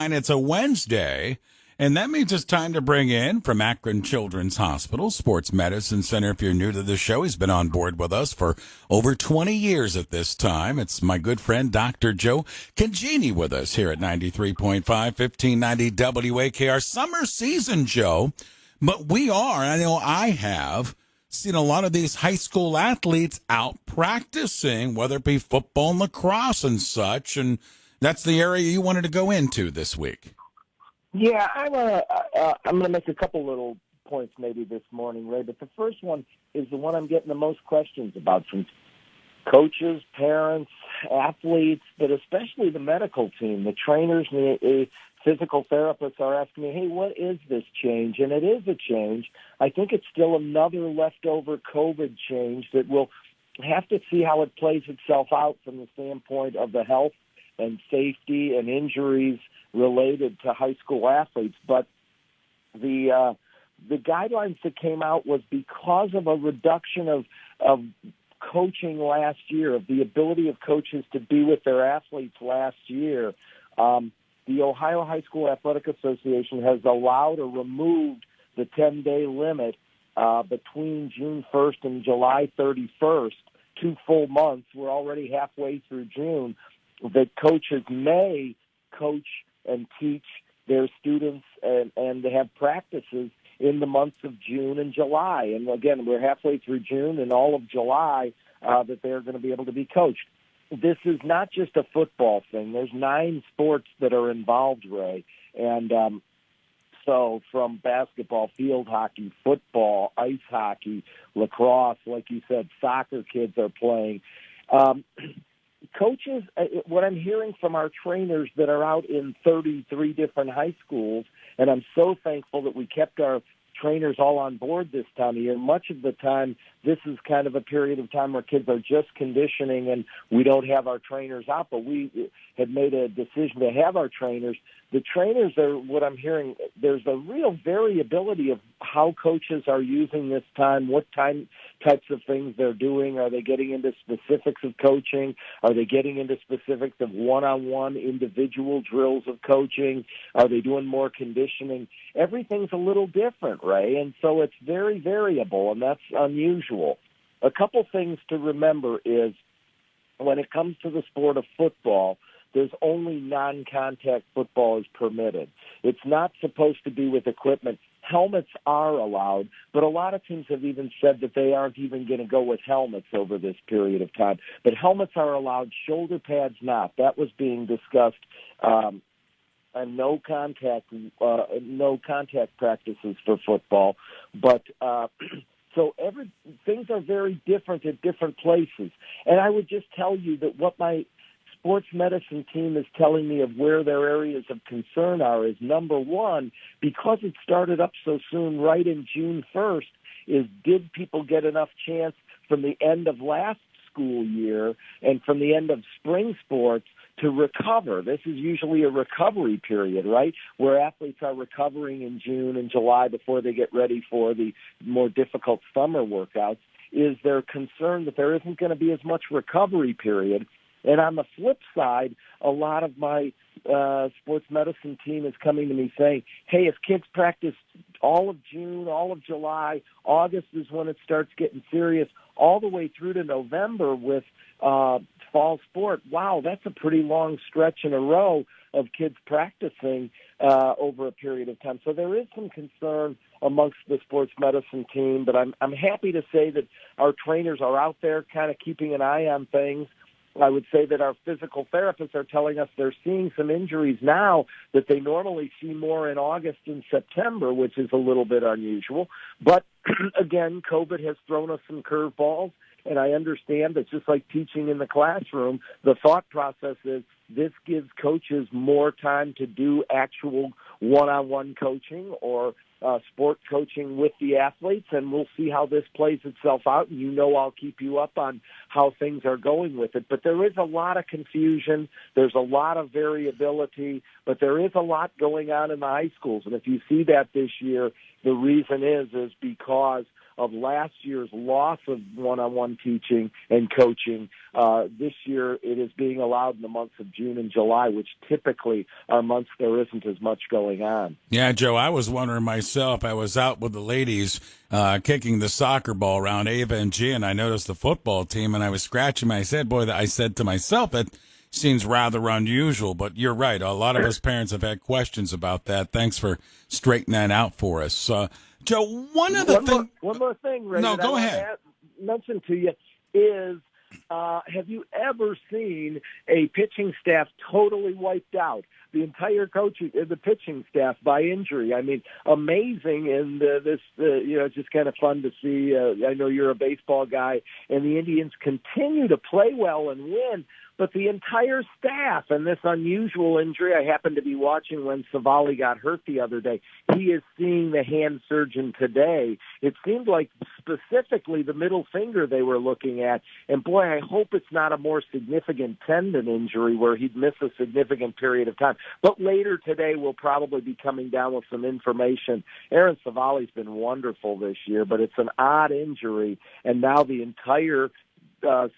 And it's a Wednesday, and that means it's time to bring in from Akron Children's Hospital, Sports Medicine Center. If you're new to the show, he's been on board with us for over 20 years at this time. It's my good friend, Dr. Joe Congini, with us here at 93.5, 1590 WAKR. Summer season, Joe, but I know I have seen a lot of these high school athletes out practicing, whether it be football and lacrosse and such, and that's the area you wanted to go into this week. Yeah, I'm gonna make a couple little points maybe this morning, Ray. But the first one is the one I'm getting the most questions about from coaches, parents, athletes, but especially the medical team, the trainers, and the physical therapists are asking me, "Hey, what is this change?" And it is a change. I think it's still another leftover COVID change that we'll have to see how it plays itself out from the standpoint of the health and safety and injuries related to high school athletes. But the guidelines that came out was because of a reduction of coaching last year, of the ability of coaches to be with their athletes last year. The Ohio High School Athletic Association has allowed or removed the 10-day limit between June 1st and July 31st, 2 full months. We're already halfway through June. That coaches may coach and teach their students and have practices in the months of June and July. And again, we're halfway through June and all of July that they're going to be able to be coached. This is not just a football thing. There's 9 sports that are involved, Ray. And so from basketball, field hockey, football, ice hockey, lacrosse, like you said, soccer kids are playing. Coaches, what I'm hearing from our trainers that are out in 33 different high schools, and I'm so thankful that we kept our trainers all on board this time of year. Much of the time, this is kind of a period of time where kids are just conditioning and we don't have our trainers out, but we had made a decision to have our trainers. The trainers are, what I'm hearing, there's a real variability of how coaches are using this time, what types of things they're doing. Are they getting into specifics of coaching? Are they getting into specifics of one-on-one individual drills of coaching? Are they doing more conditioning? Everything's a little different, Ray, and so it's very variable, and that's unusual. A couple things to remember is when it comes to the sport of football, there's only non-contact football is permitted. It's not supposed to be with equipment. Helmets are allowed, but a lot of teams have even said that they aren't even going to go with helmets over this period of time. But helmets are allowed, shoulder pads not. That was being discussed. And no contact practices for football. But so things are very different at different places. And I would just tell you that what my sports medicine team is telling me of where their areas of concern are is, number one, because it started up so soon, right in June 1st, is did people get enough chance from the end of last school year and from the end of spring sports to recover? This is usually a recovery period, right, where athletes are recovering in June and July before they get ready for the more difficult summer workouts. Is there concern that there isn't going to be as much recovery period? And on the flip side, a lot of my sports medicine team is coming to me saying, hey, if kids practice all of June, all of July, August is when it starts getting serious, all the way through to November with fall sport, wow, that's a pretty long stretch in a row of kids practicing over a period of time. So there is some concern amongst the sports medicine team, but I'm happy to say that our trainers are out there kind of keeping an eye on things. I would say that our physical therapists are telling us they're seeing some injuries now that they normally see more in August and September, which is a little bit unusual. But again, COVID has thrown us some curveballs, and I understand that just like teaching in the classroom, the thought process is this gives coaches more time to do actual one-on-one coaching or sport coaching with the athletes, and we'll see how this plays itself out. And you know I'll keep you up on how things are going with it. But there is a lot of confusion. There's a lot of variability, but there is a lot going on in the high schools. And if you see that this year, the reason is because of last year's loss of one-on-one teaching and coaching. This year it is being allowed in the months of June and July, which typically are months there isn't as much going on. Yeah, Joe, I was wondering myself. I was out with the ladies kicking the soccer ball around Ava and G, and I noticed the football team, and I was scratching my head. Boy, I said to myself, it seems rather unusual, but you're right. A lot of us parents have had questions about that. Thanks for straightening that out for us. Joe, one more thing, Ray, no, go ahead. Mention to you is, have you ever seen a pitching staff totally wiped out? The entire the pitching staff by injury. I mean, amazing. And it's just kind of fun to see. I know you're a baseball guy, and the Indians continue to play well and win. But the entire staff, and this unusual injury, I happened to be watching when Savali got hurt the other day. He is seeing the hand surgeon today. It seemed like specifically the middle finger they were looking at. And boy, I hope it's not a more significant tendon injury where he'd miss a significant period of time. But later today, we'll probably be coming down with some information. Aaron Savali's been wonderful this year, but it's an odd injury. And now the entire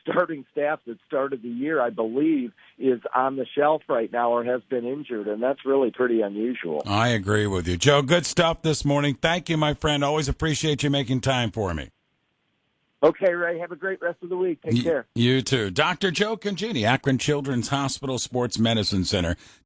starting staff that started the year, I believe, is on the shelf right now or has been injured, and that's really pretty unusual. I agree with you. Joe, good stuff this morning. Thank you, my friend. Always appreciate you making time for me. Okay, Ray, have a great rest of the week. Take care. You too. Dr. Joe Congini, Akron Children's Hospital Sports Medicine Center.